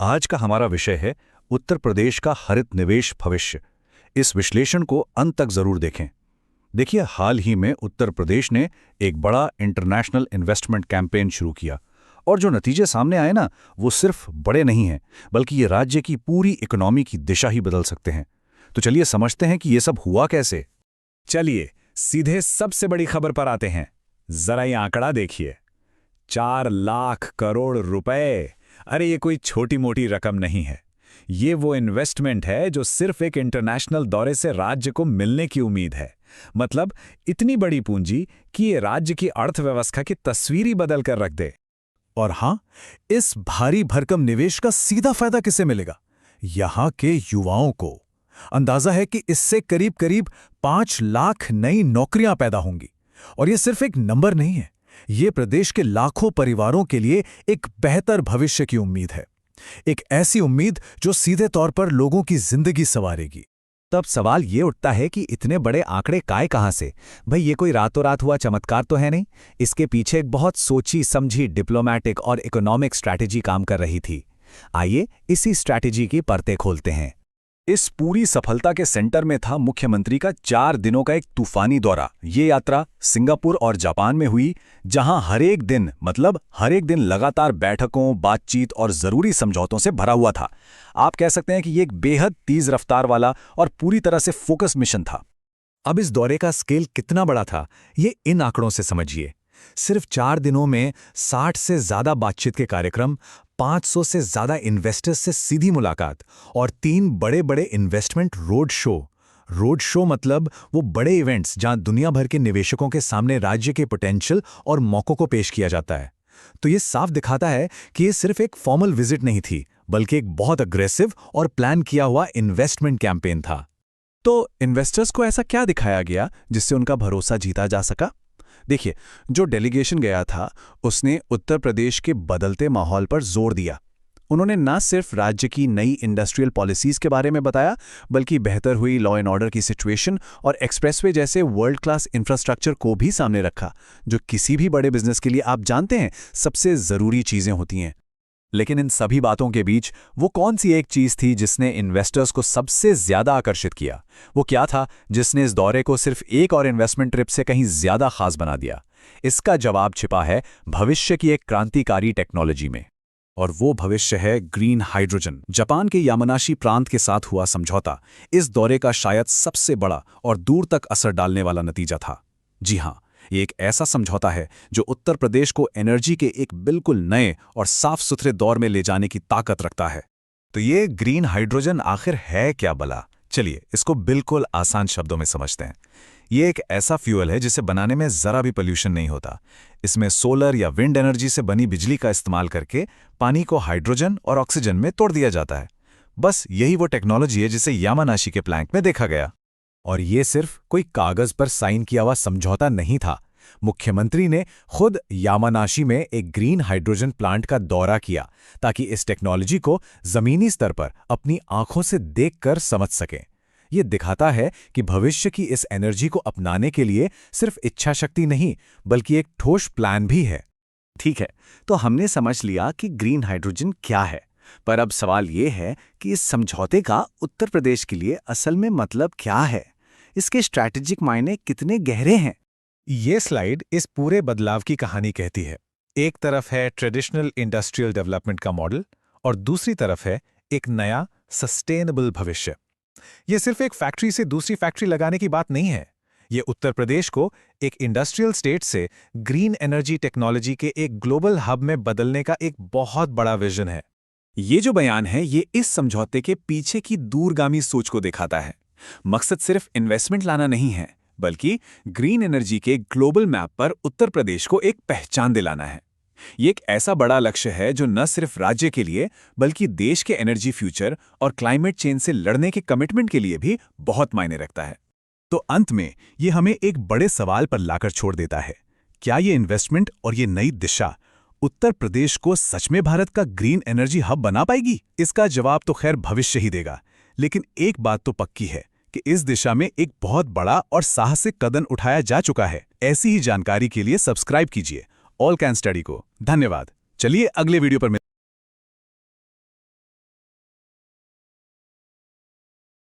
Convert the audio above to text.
आज का हमारा विषय है उत्तर प्रदेश का हरित निवेश भविष्य। इस विश्लेषण को अंत तक जरूर देखें। देखिए, हाल ही में उत्तर प्रदेश ने एक बड़ा इंटरनेशनल इन्वेस्टमेंट कैंपेन शुरू किया और जो नतीजे सामने आए ना, वो सिर्फ बड़े नहीं हैं, बल्कि ये राज्य की पूरी इकोनॉमी की दिशा ही बदल सकते हैं। तो चलिए समझते हैं कि ये सब हुआ कैसे। चलिए सीधे सबसे बड़ी खबर पर आते हैं। जरा ये आंकड़ा देखिए, 4 लाख करोड़ रुपए। अरे ये कोई छोटी मोटी रकम नहीं है। ये वो इन्वेस्टमेंट है जो सिर्फ एक इंटरनेशनल दौरे से राज्य को मिलने की उम्मीद है। मतलब इतनी बड़ी पूंजी कि ये राज्य की अर्थव्यवस्था की तस्वीर ही बदल कर रख दे। और हां, इस भारी भरकम निवेश का सीधा फायदा किसे मिलेगा? यहां के युवाओं को। अंदाजा है कि इससे करीब करीब 5 लाख नई नौकरियां पैदा होंगी। और यह सिर्फ एक नंबर नहीं है, ये प्रदेश के लाखों परिवारों के लिए एक बेहतर भविष्य की उम्मीद है। एक ऐसी उम्मीद जो सीधे तौर पर लोगों की जिंदगी संवारेगी। तब सवाल ये उठता है कि इतने बड़े आंकड़े काए कहां से? भाई ये कोई रातों रात हुआ चमत्कार तो है नहीं। इसके पीछे एक बहुत सोची समझी डिप्लोमैटिक और इकोनॉमिक स्ट्रैटेजी काम कर रही थी। आइए इसी स्ट्रैटेजी की परतें खोलते हैं। इस पूरी सफलता के सेंटर में था मुख्यमंत्री का 4 दिनों का एक तूफानी दौरा। ये यात्रा सिंगापुर और जापान में हुई, जहां हर एक दिन लगातार बैठकों, बातचीत और जरूरी समझौतों से भरा हुआ था। आप कह सकते हैं कि ये एक बेहद तेज रफ्तार वाला और पूरी तरह से फोकस मिशन था। अब इस दौरे का स्केल कितना बड़ा था, ये इन आंकड़ों से समझिए। सिर्फ 4 दिनों में 60 से ज्यादा बातचीत के कार्यक्रम, 500 से ज्यादा इन्वेस्टर्स से सीधी मुलाकात और 3 बड़े-बड़े investment road show. Road show मतलब वो बड़े इवेंट्स जहां दुनिया भर के निवेशकों के सामने राज्य के पोटेंशियल और मौकों को पेश किया जाता है। तो ये साफ दिखाता है कि ये सिर्फ एक फॉर्मल विजिट नहीं थी, बल्कि एक बहुत अग्रेसिव और प्लान किया हुआ इन्वेस्टमेंट कैंपेन था। तो इन्वेस्टर्स को ऐसा क्या दिखाया गया जिससे उनका भरोसा जीता जा सका? देखिए, जो डेलीगेशन गया था उसने उत्तर प्रदेश के बदलते माहौल पर जोर दिया। उन्होंने न सिर्फ राज्य की नई इंडस्ट्रियल पॉलिसीज के बारे में बताया, बल्कि बेहतर हुई लॉ एंड ऑर्डर की सिचुएशन और एक्सप्रेसवे जैसे वर्ल्ड क्लास इंफ्रास्ट्रक्चर को भी सामने रखा, जो किसी भी बड़े बिजनेस के लिए आप जानते हैं सबसे जरूरी चीजें होती हैं। लेकिन इन सभी बातों के बीच वो कौन सी एक चीज थी जिसने इन्वेस्टर्स को सबसे ज्यादा आकर्षित किया? वो क्या था जिसने इस दौरे को सिर्फ एक और इन्वेस्टमेंट ट्रिप से कहीं ज्यादा खास बना दिया? इसका जवाब छिपा है भविष्य की एक क्रांतिकारी टेक्नोलॉजी में। और वो भविष्य है ग्रीन हाइड्रोजन। जापान के यामानाशी प्रांत के साथ हुआ समझौता इस दौरे का शायद सबसे बड़ा और दूर तक असर डालने वाला नतीजा था। जी हां, ये एक ऐसा समझौता है जो उत्तर प्रदेश को एनर्जी के एक बिल्कुल नए और साफ सुथरे दौर में ले जाने की ताकत रखता है। तो ये ग्रीन हाइड्रोजन आखिर है क्या भला? चलिए इसको बिल्कुल आसान शब्दों में समझते हैं। ये एक ऐसा फ्यूल है जिसे बनाने में जरा भी पोल्यूशन नहीं होता। इसमें सोलर या विंड एनर्जी से बनी बिजली का इस्तेमाल करके पानी को हाइड्रोजन और ऑक्सीजन में तोड़ दिया जाता है। बस यही वो टेक्नोलॉजी है जिसे यामानाशी के प्लांट में देखा गया। और ये सिर्फ कोई कागज पर साइन किया हुआ समझौता नहीं था। मुख्यमंत्री ने खुद यामानाशी में एक ग्रीन हाइड्रोजन प्लांट का दौरा किया ताकि इस टेक्नोलॉजी को जमीनी स्तर पर अपनी आंखों से देखकर समझ सकें। ये दिखाता है कि भविष्य की इस एनर्जी को अपनाने के लिए सिर्फ इच्छा शक्ति नहीं, बल्कि एक ठोस प्लान भी है। ठीक है, तो हमने समझ लिया कि ग्रीन हाइड्रोजन क्या है, पर अब सवाल ये है कि इस समझौते का उत्तर प्रदेश के लिए असल में मतलब क्या है? इसके स्ट्रैटेजिक मायने कितने गहरे हैं? ये स्लाइड इस पूरे बदलाव की कहानी कहती है। एक तरफ है ट्रेडिशनल इंडस्ट्रियल डेवलपमेंट का मॉडल और दूसरी तरफ है एक नया सस्टेनेबल भविष्य। ये सिर्फ एक फैक्ट्री से दूसरी फैक्ट्री लगाने की बात नहीं है। ये उत्तर प्रदेश को एक इंडस्ट्रियल स्टेट से ग्रीन एनर्जी टेक्नोलॉजी के एक ग्लोबल हब में बदलने का एक बहुत बड़ा विजन है। ये जो बयान है ये इस समझौते के पीछे की दूरगामी सोच को दिखाता है। मकसद सिर्फ इन्वेस्टमेंट लाना नहीं है, बल्कि ग्रीन एनर्जी के ग्लोबल मैप पर उत्तर प्रदेश को एक पहचान दिलाना है। ये एक ऐसा बड़ा लक्ष्य है जो न सिर्फ राज्य के लिए बल्कि देश के एनर्जी फ्यूचर और क्लाइमेट चेंज से लड़ने के कमिटमेंट के लिए भी बहुत मायने रखता है। तो अंत में ये हमें एक बड़े सवाल पर लाकर छोड़ देता है। क्या ये इन्वेस्टमेंट और ये नई दिशा उत्तर प्रदेश को सच में भारत का ग्रीन एनर्जी हब बना पाएगी? इसका जवाब तो खैर भविष्य ही देगा। लेकिन एक बात तो पक्की है कि इस दिशा में एक बहुत बड़ा और साहसिक कदम उठाया जा चुका है। ऐसी ही जानकारी के लिए सब्सक्राइब कीजिए ऑल कैन स्टडी को। धन्यवाद। चलिए अगले वीडियो पर